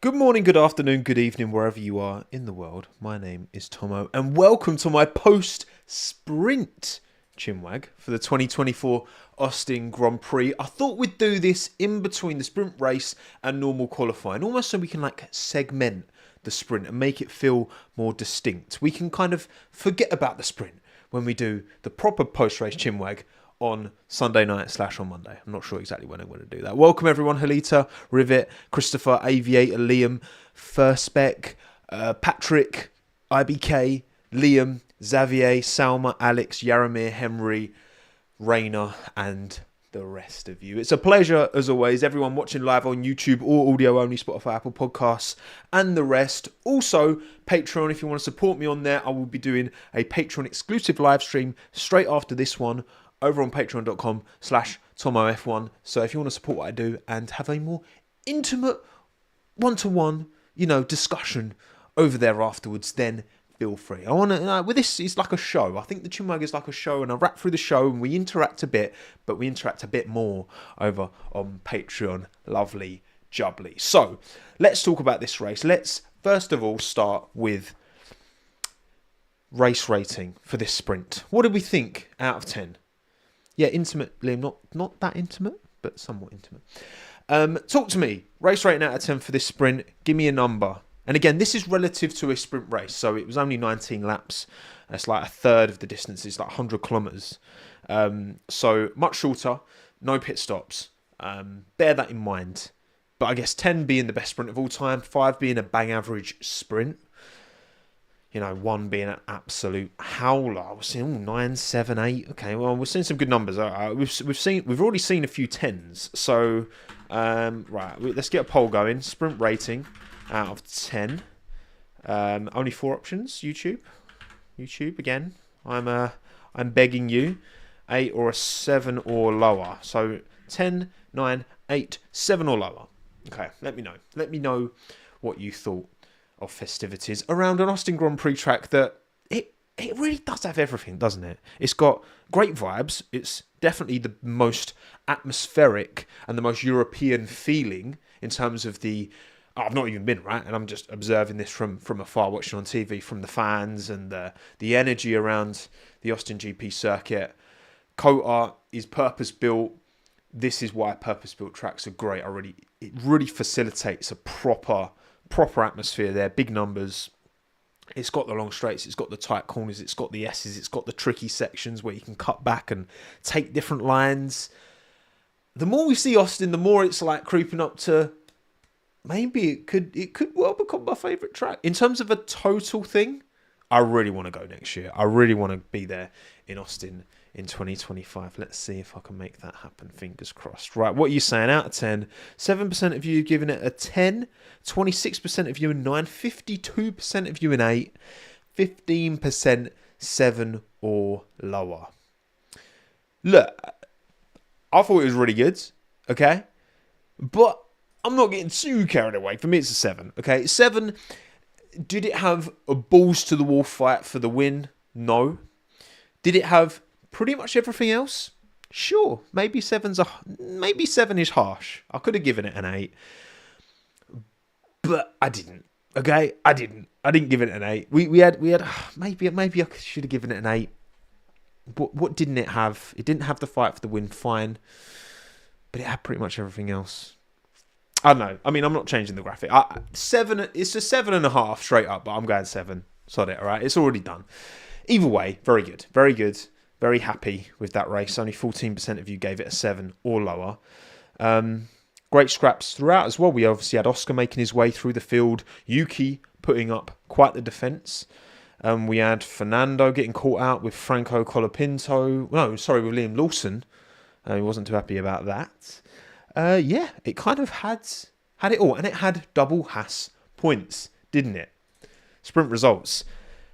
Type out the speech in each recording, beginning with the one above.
Good morning, good afternoon, good evening, wherever you are in the world. My name is Tommo, and welcome to my post-sprint Chinwag for the 2024 Austin Grand Prix. I thought we'd do this in between the sprint race and normal qualifying, almost so we can segment the sprint and make it feel more distinct. We can kind of forget about the sprint when we do the proper post-race Chinwag on Sunday night / on Monday. I'm not sure exactly when I'm going to do that. Welcome everyone, Halita, Rivet, Christopher, Aviator, Liam, Firspec, Patrick, IBK, Liam, Xavier, Salma, Alex, Yaramir, Henry, Rayner, and the rest of you. It's a pleasure, as always, everyone watching live on YouTube or audio only, Spotify, Apple Podcasts, and the rest. Also, Patreon, if you want to support me on there, I will be doing a Patreon exclusive live stream straight after this one over on patreon.com/TommoF1. So if you want to support what I do and have a more intimate one-to-one, discussion over there afterwards, then feel free. I want to, with this, it's like a show. I think the Chinwag is like a show, and I wrap through the show and we interact a bit, but we interact a bit more over on Patreon. Lovely jubbly. So let's talk about this race. Let's first of all start with race rating for this sprint. What did we think out of 10? Yeah, intimate, Liam. Not that intimate, but somewhat intimate. Talk to me. Race rating out of 10 for this sprint. Give me a number. And again, this is relative to a sprint race. So it was only 19 laps. That's like a third of the distance. It's like 100 kilometres. So much shorter. No pit stops. Bear that in mind. But I guess 10 being the best sprint of all time. 5 being a bang average sprint. 1 being an absolute howler. I was seeing 9, 7, 8. Okay, well, we're seeing some good numbers. We've already seen a few 10s. So, right, let's get a poll going. Sprint rating out of 10. Only 4 options. YouTube again. I'm begging you. 8 or a 7 or lower. So 10, 9, 8, 7 or lower. Okay, let me know. Let me know what you thought of festivities around an Austin Grand Prix track that it really does have everything, doesn't it? It's got great vibes. It's definitely the most atmospheric and the most European feeling in terms of the... I've not even been, right? And I'm just observing this from afar, watching on TV, from the fans and the energy around the Austin GP circuit. COTA is purpose-built. This is why purpose-built tracks are great. It really facilitates a proper atmosphere there, big numbers. It's got the long straights, it's got the tight corners, it's got the S's, it's got the tricky sections where you can cut back and take different lines. The more we see Austin, the more it's like creeping up to maybe it could well become my favourite track. In terms of a total thing, I really want to go next year. I really want to be there in Austin in 2025. Let's see if I can make that happen. Fingers crossed. Right, what are you saying? Out of 10, 7% of you giving it a 10, 26% of you a 9, 52% of you an 8, 15% 7 or lower. Look, I thought it was really good, okay? But I'm not getting too carried away. For me, it's a 7, okay? 7, did it have a balls to the wall fight for the win? No. Did it have pretty much everything else? Sure. Maybe 7 is harsh. I could have given it an 8. But I didn't. Okay? I didn't give it an 8. We had maybe I should have given it an 8. But what didn't it have? It didn't have the fight for the win, fine. But it had pretty much everything else. I don't know. I mean, I'm not changing the graphic. 7. It's a 7.5 straight up, but I'm going 7. Sod it, all right? It's already done. Either way, very good. Very good. Very happy with that race. Only 14% of you gave it a 7 or lower. Great scraps throughout as well. We obviously had Oscar making his way through the field. Yuki putting up quite the defence. We had Fernando getting caught out with Franco Colapinto. No, sorry, with Liam Lawson. He wasn't too happy about that. Yeah, it kind of had it all. And it had double Haas points, didn't it? Sprint results.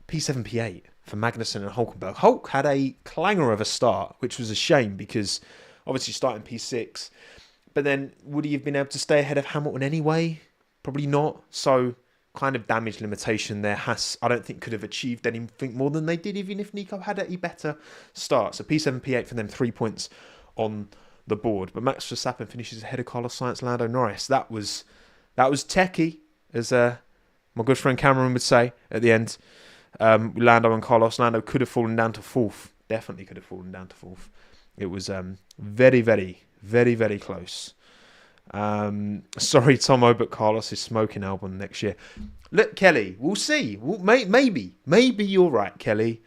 P7, P8 for Magnussen and Hulkenberg. Hulk had a clanger of a start, which was a shame because obviously starting P6. But then would he have been able to stay ahead of Hamilton anyway? Probably not. So kind of damage limitation there. Haas, I don't think, could have achieved anything more than they did, even if Nico had a better start. So P7, P8 for them, 3 points on the board. But Max Verstappen finishes ahead of Carlos Sainz, Lando Norris. That was techie. as my good friend Cameron would say at the end. Lando and Carlos. Lando could have fallen down to fourth. Definitely could have fallen down to fourth. It was very, very, very, very close. Sorry, Tomo, but Carlos is smoking Albon next year. Look, Kelly, we'll see. Maybe you're right, Kelly.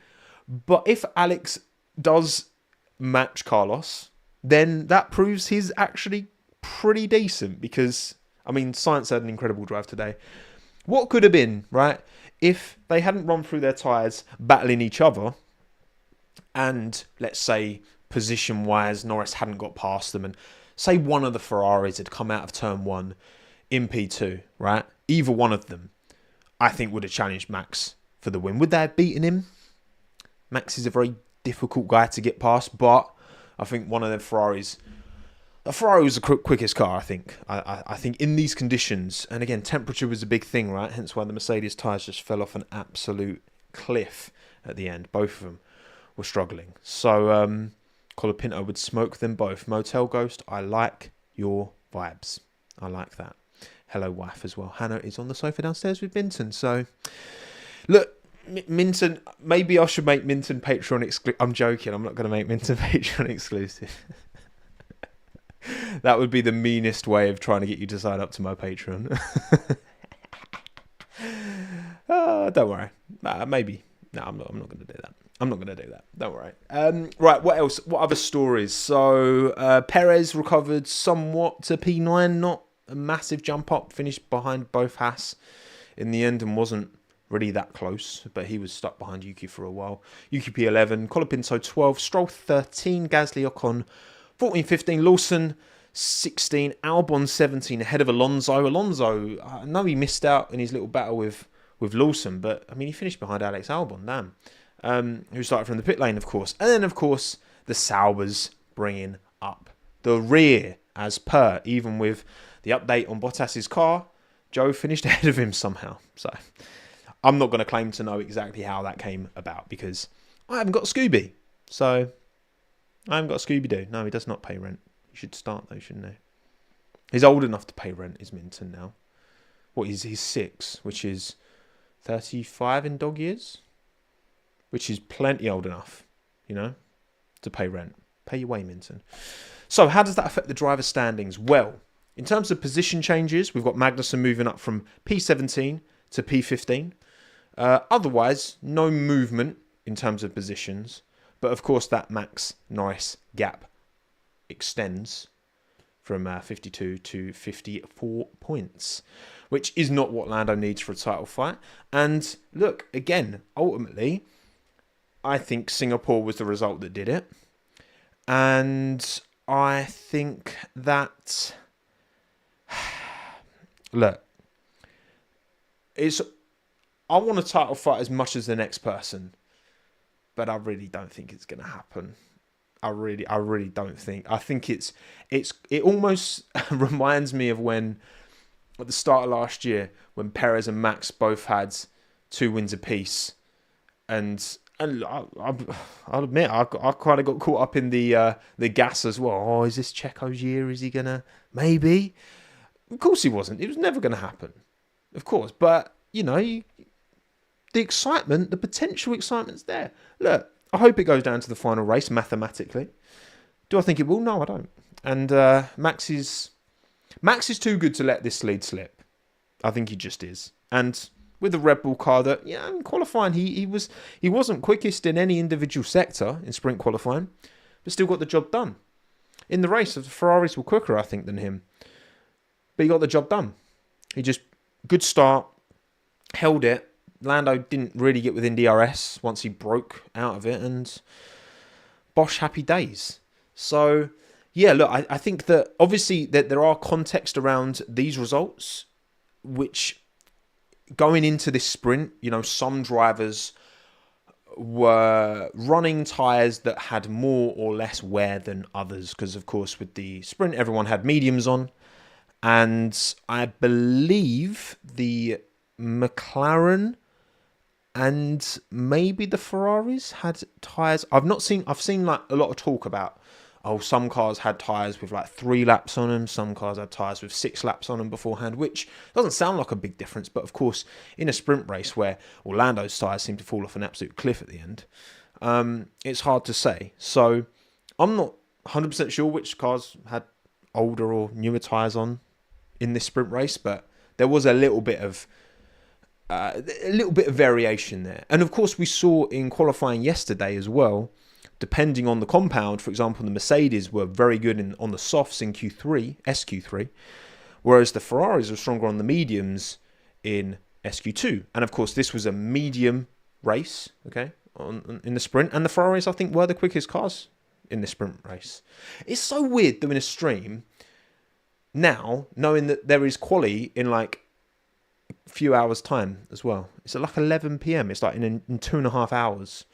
But if Alex does match Carlos, then that proves he's actually pretty decent. Because, I mean, Sainz had an incredible drive today. What could have been, right, if they hadn't run through their tyres battling each other and, let's say, position-wise, Norris hadn't got past them and say one of the Ferraris had come out of turn 1 in P2, right? Either one of them, I think, would have challenged Max for the win. Would they have beaten him? Max is a very difficult guy to get past, but I think one of the Ferraris... A Ferrari was the quickest car, I think. I think in these conditions, and again, temperature was a big thing, right? Hence why the Mercedes tyres just fell off an absolute cliff at the end. Both of them were struggling. So, Colapinto would smoke them both. Motel Ghost, I like your vibes. I like that. Hello, wife, as well. Hannah is on the sofa downstairs with Minton. So, look, Minton, maybe I should make Minton Patreon exclusive. I'm joking. I'm not going to make Minton Patreon exclusive. That would be the meanest way of trying to get you to sign up to my Patreon. Don't worry. Maybe. No, I'm not going to do that. I'm not going to do that. Don't worry. Right, what else? What other stories? So, Perez recovered somewhat to P9. Not a massive jump up. Finished behind both Haas in the end and wasn't really that close. But he was stuck behind Yuki for a while. Yuki P11. Colapinto 12. Stroll 13. Gasly Ocon 14, 15. Lawson 16. Albon 17 ahead of Alonso. Alonso, I know he missed out in his little battle with Lawson, but I mean, he finished behind Alex Albon, damn. Who started from the pit lane, of course. And then, of course, the Saubers bringing up the rear as per. Even with the update on Bottas's car, Joe finished ahead of him somehow. So I'm not going to claim to know exactly how that came about because I haven't got Scooby. So I haven't got a Scooby-Doo. No, he does not pay rent. He should start though, shouldn't he? He's old enough to pay rent, is Minton now. What, he's 6, which is 35 in dog years? Which is plenty old enough, you know, to pay rent. Pay your way, Minton. So how does that affect the driver standings? Well, in terms of position changes, we've got Magnussen moving up from P17 to P15. Otherwise, no movement in terms of positions. But of course, that Max Norris gap extends from 52 to 54 points, which is not what Lando needs for a title fight. And look, again, ultimately, I think Singapore was the result that did it. And I think that, look, I want a title fight as much as the next person, but I really don't think it's going to happen. I really don't think. I think it almost reminds me of when at the start of last year when Perez and Max both had 2 wins apiece, and I'll admit I kind of got caught up in the gas as well. Oh, is this Checo's year? Is he gonna maybe? Of course he wasn't. It was never going to happen. Of course, but you know, the excitement, the potential excitement's there. Look, I hope it goes down to the final race mathematically. Do I think it will? No, I don't. And Max is too good to let this lead slip. I think he just is. And with the Red Bull car that, yeah, in qualifying, he wasn't quickest in any individual sector in sprint qualifying, but still got the job done. In the race, the Ferraris were quicker, I think, than him. But he got the job done. He just, good start, held it. Lando didn't really get within DRS once he broke out of it, and Bosch happy days. So, yeah, look, I think that obviously that there are context around these results, which going into this sprint, you know, some drivers were running tyres that had more or less wear than others, because of course with the sprint everyone had mediums on, and I believe the McLaren and maybe the Ferraris had tyres. I've seen like a lot of talk about oh, some cars had tyres with like 3 laps on them. Some cars had tyres with 6 laps on them beforehand, which doesn't sound like a big difference. But of course, in a sprint race where Orlando's tyres seem to fall off an absolute cliff at the end, it's hard to say. So I'm not 100% sure which cars had older or newer tyres on in this sprint race, but there was a little bit of variation there. And of course, we saw in qualifying yesterday as well, depending on the compound. For example, the Mercedes were very good on the softs in SQ3, whereas the Ferraris were stronger on the mediums in SQ2. And of course, this was a medium race, okay, in the sprint, and the Ferraris, I think, were the quickest cars in the sprint race. It's so weird doing a stream now, knowing that there is quali in like a few hours' time as well. It's at like 11 p.m. It's like in 2.5 hours.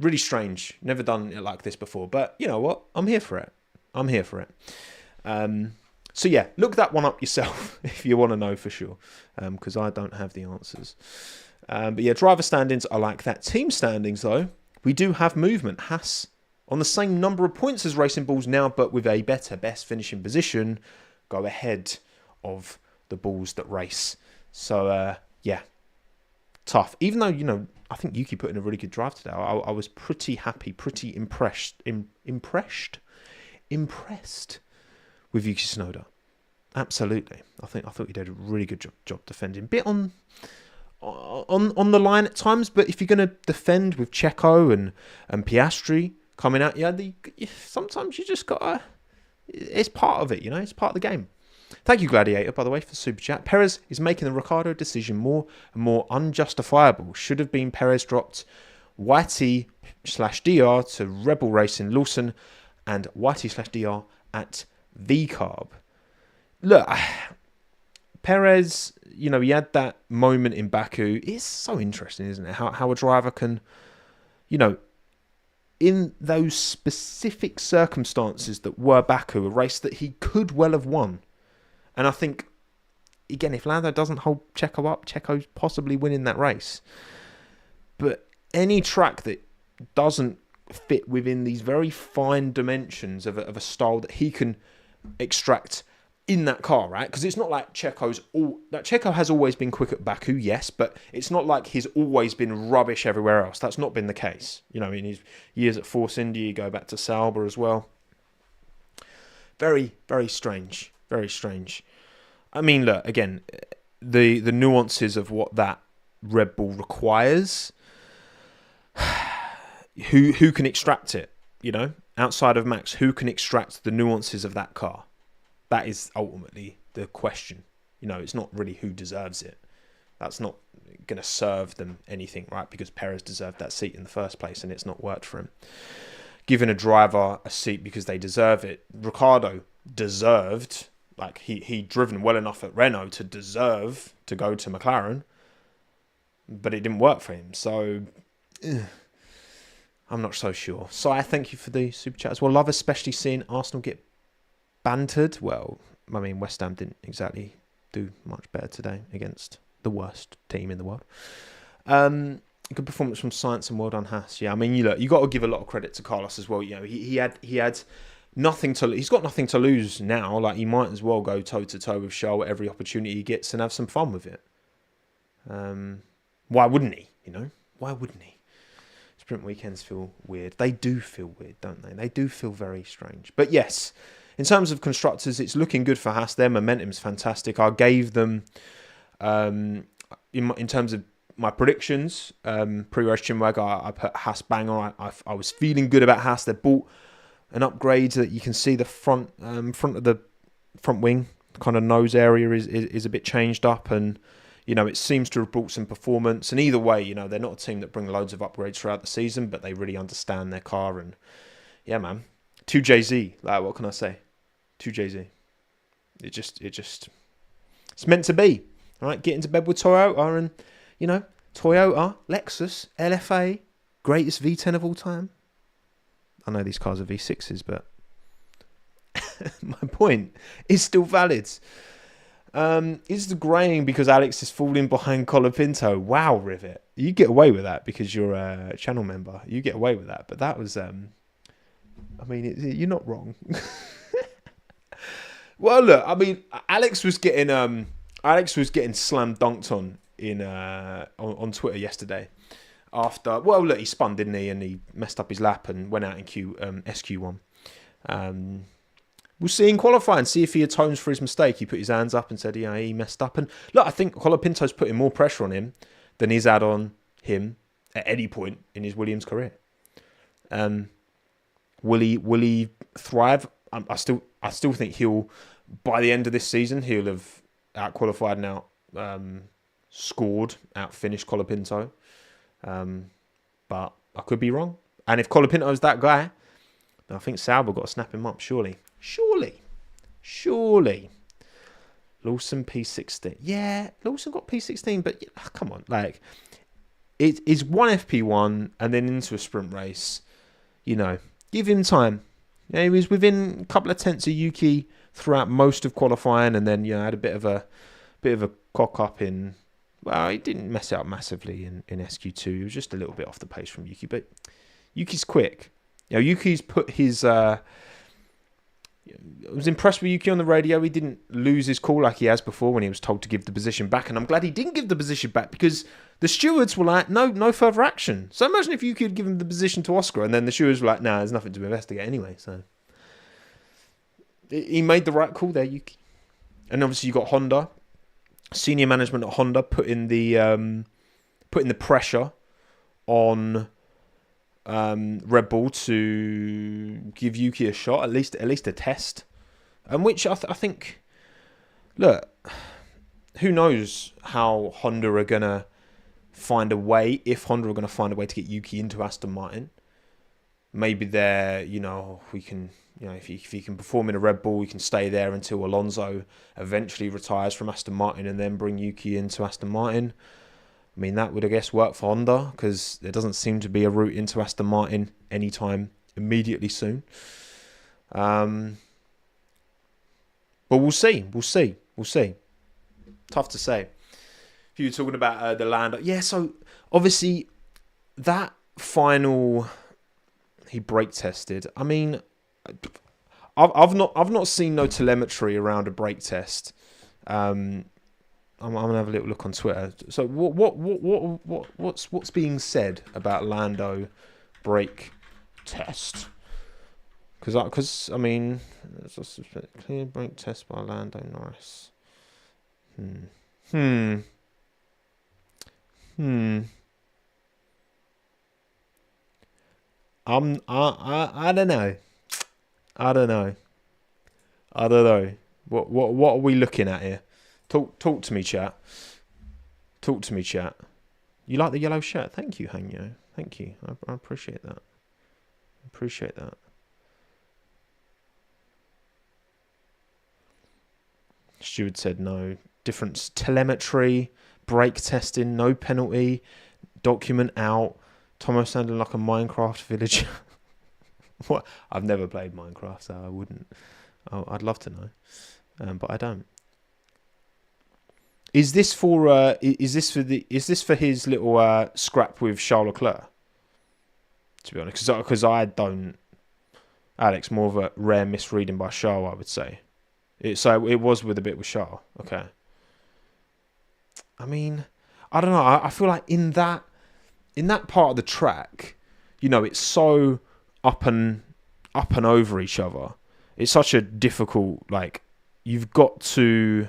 Really strange. Never done it like this before. But you know what? I'm here for it. So yeah, look that one up yourself if you want to know for sure, because I don't have the answers. But yeah, driver standings are like that. Team standings, though, we do have movement. Haas on the same number of points as Racing Bulls now, but with a best finishing position, go ahead of the Bulls that race. So yeah, tough. Even though, you know, I think Yuki put in a really good drive today. I was pretty happy, pretty impressed with Yuki Tsunoda. Absolutely. I thought he did a really good job defending. Bit on the line at times, but if you're going to defend with Checo and Piastri coming at you, sometimes you just gotta. It's part of it, you know. It's part of the game. Thank you, Gladiator, by the way, for super chat. Perez is making the Ricciardo decision more and more unjustifiable. Should have been Perez dropped YT/DR to Rebel Racing Lawson and YT/DR at VCarb. Look, Perez, you know, he had that moment in Baku. It's so interesting, isn't it? How a driver can, you know, in those specific circumstances that were Baku, a race that he could well have won. And I think, again, if Lando doesn't hold Checo up, Checo's possibly winning that race. But any track that doesn't fit within these very fine dimensions of a style that he can extract in that car, right? Because it's not like Checo has always been quick at Baku, yes, but it's not like he's always been rubbish everywhere else. That's not been the case. You know, in his years at Force India, you go back to Sauber as well. Very, very strange. Very strange. I mean, look, again, the nuances of what that Red Bull requires, who can extract it, you know? Outside of Max, who can extract the nuances of that car? That is ultimately the question. You know, it's not really who deserves it. That's not going to serve them anything, right? Because Perez deserved that seat in the first place and it's not worked for him. Giving a driver a seat because they deserve it. Ricciardo deserved, like he'd driven well enough at Renault to deserve to go to McLaren, but it didn't work for him. So I'm not so sure. So I thank you for the super chat as well. Love especially seeing Arsenal get bantered. Well, I mean, West Ham didn't exactly do much better today against the worst team in the world. Good performance from Science and well done, Haas. Yeah, I mean, you got to give a lot of credit to Carlos as well. You know, he had nothing to. He's got nothing to lose now. Like, he might as well go toe to toe with Charlotte every opportunity he gets and have some fun with it. Why wouldn't he? You know, why wouldn't he? Sprint weekends feel weird. They do feel weird, don't they? They do feel very strange. But yes, in terms of constructors, it's looking good for Haas. Their momentum's fantastic. I gave them, in terms of my predictions, pre-race Chinwag, I put Haas bang on. I was feeling good about Haas. They bought an upgrade that you can see the front of the front wing, kind of nose area is a bit changed up, and you know, it seems to have brought some performance. And either way, you know, they're not a team that bring loads of upgrades throughout the season, but they really understand their car. And yeah, man, 2JZ. Like, what can I say? 2JZ. It's meant to be. All right, get into bed with Toyota, and you know, Toyota, Lexus, LFA, greatest V10 of all time. I know these cars are V6s, but my point is still valid. Is the greying because Alex is falling behind Colapinto? Wow, Rivet. You get away with that because you're a channel member. You get away with that. But that was I mean, you're not wrong. Well, look, I mean, Alex was getting slam dunked on Twitter yesterday. After, well, look, he spun, didn't he? And he messed up his lap and went out in SQ1. We'll see in qualifying, see if he atones for his mistake. He put his hands up and said, yeah, he messed up. And look, I think Colapinto's putting more pressure on him than he's had on him at any point in his Williams career. Will he thrive? I still think he'll, by the end of this season, he'll have out-qualified and out-finished Colapinto. But I could be wrong. And if Colapinto's that guy, then I think Sauber got to snap him up, surely. Lawson P16. Yeah, Lawson got P16, but come on. Like, it is one FP1 and then into a sprint race. You know, give him time. Yeah, he was within a couple of tenths of Yuki throughout most of qualifying, and then had a bit of a cock up in. Well, he didn't mess it up massively in SQ2. He was just a little bit off the pace from Yuki, but Yuki's quick. Yuki's put his. I was impressed with Yuki on the radio. He didn't lose his call like he has before when he was told to give the position back, and I'm glad he didn't give the position back because the stewards were like, no further action. So imagine if Yuki had given the position to Oscar, and then the stewards were like, nah, there's nothing to investigate anyway. So he made the right call there, Yuki. And obviously you got Honda, senior management at Honda putting the pressure on Red Bull to give Yuki a shot, at least a test, and which I think, look, who knows how Honda are gonna find a way, if Honda are gonna find a way to get Yuki into Aston Martin. Maybe we can, if he can perform in a Red Bull, we can stay there until Alonso eventually retires from Aston Martin and then bring Yuki into Aston Martin. I mean, that would, I guess, work for Honda because there doesn't seem to be a route into Aston Martin anytime immediately soon. But we'll see. Tough to say. If you were talking about the Lando. Yeah, so obviously that final he brake tested. I mean, I've not seen no telemetry around a brake test. I'm gonna have a little look on Twitter. So what's being said about Lando brake test? Because I mean, clear brake test by Lando Norris. I don't know. What are we looking at here? Talk to me, chat. You like the yellow shirt? Thank you, Hanyo. Thank you. I appreciate that. Steward said no. Difference telemetry, brake testing, no penalty, document out. Tomo sounded like a Minecraft villager. What? I've never played Minecraft, so I wouldn't. I'd love to know, but I don't. Is this for his little scrap with Charles Leclerc? To be honest, because I don't. Alex, more of a rare misreading by Charles, I would say. So it was with a bit with Charles. Okay. I mean, I don't know. I feel like in that part of the track, it's so up and over each other. It's such a difficult, you've got to.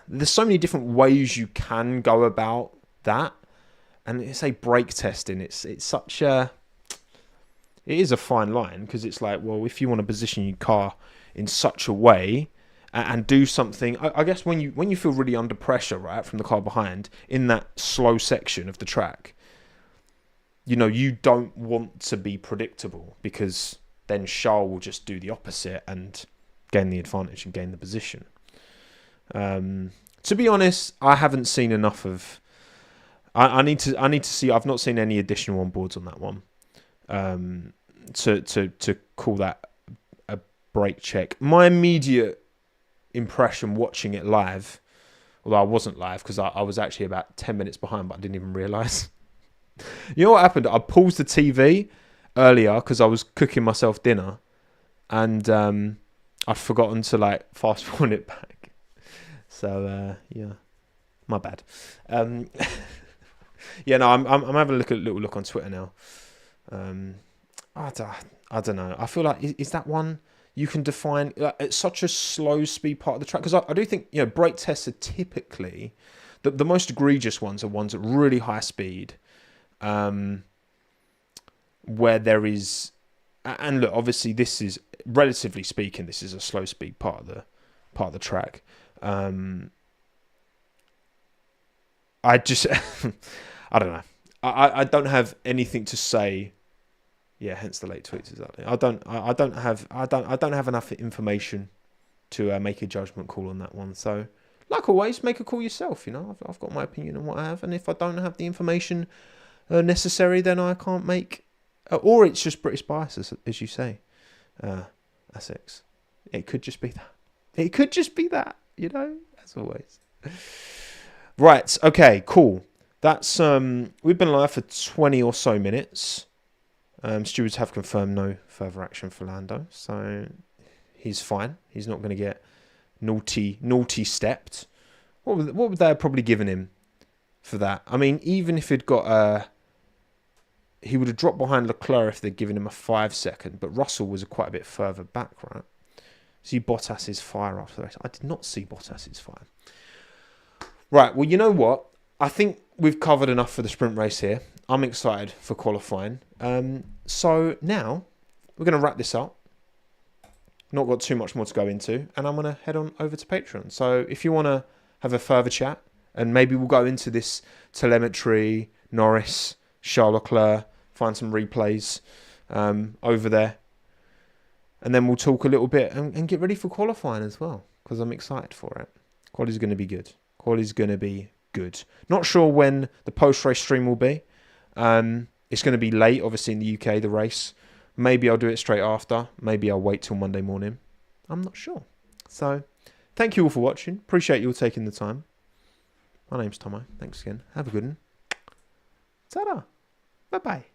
There's so many different ways you can go about that, and it's a brake testing. It's such a. It is a fine line because it's like, well, if you want to position your car in such a way and do something, I guess when you feel really under pressure, right, from the car behind in that slow section of the track, you don't want to be predictable because then Charles will just do the opposite and gain the advantage and gain the position. To be honest, I haven't seen enough of. I need to see. I've not seen any additional on boards on that one. To call that a brake check. My immediate impression watching it live, although I wasn't live because I was actually about 10 minutes behind, but I didn't even realise. You know what happened? I paused the TV earlier because I was cooking myself dinner, and I'd forgotten to like fast forward it back. So yeah, my bad. Yeah, no, I'm having a little look on Twitter now. I don't know. I feel like is that one you can define like, it's such a slow speed part of the track, because I do think, you know, brake tests are typically the most egregious ones are ones at really high speed, where there is, and look, obviously this is, relatively speaking, this is a slow speed part of the track. I just I don't know. I don't have anything to say. Yeah, hence the late tweets. Exactly. I don't have enough information to make a judgment call on that one. So, like always, make a call yourself. You know, I've got my opinion on what I have, and if I don't have the information necessary, then I can't make. Or it's just British bias, as you say, Essex. It could just be that. It could just be that. You know, as always. Right. Okay. Cool. That's we've been live for 20 or so minutes. Stewards have confirmed no further action for Lando, so he's fine. He's not going to get naughty stepped. What would they have probably given him for that? I mean, even if he'd got he would have dropped behind Leclerc if they'd given him a 5 second, but Russell was quite a bit further back, right? See Bottas's fire after the race. I did not see Bottas's fire. Right, well, you know what? I think we've covered enough for the sprint race here. I'm excited for qualifying. So now we're going to wrap this up. Not got too much more to go into, and I'm going to head on over to Patreon. So if you want to have a further chat, and maybe we'll go into this telemetry, Norris, Charles Leclerc, find some replays over there, and then we'll talk a little bit and get ready for qualifying as well, because I'm excited for it. Quality's going to be good. Quality's going to be good. Not sure when the post-race stream will be. It's going to be late, obviously, in the UK, the race. Maybe I'll do it straight after. Maybe I'll wait till Monday morning. I'm not sure. So, thank you all for watching. Appreciate you all taking the time. My name's Tommo. Thanks again. Have a good one. Ta-da. Bye-bye.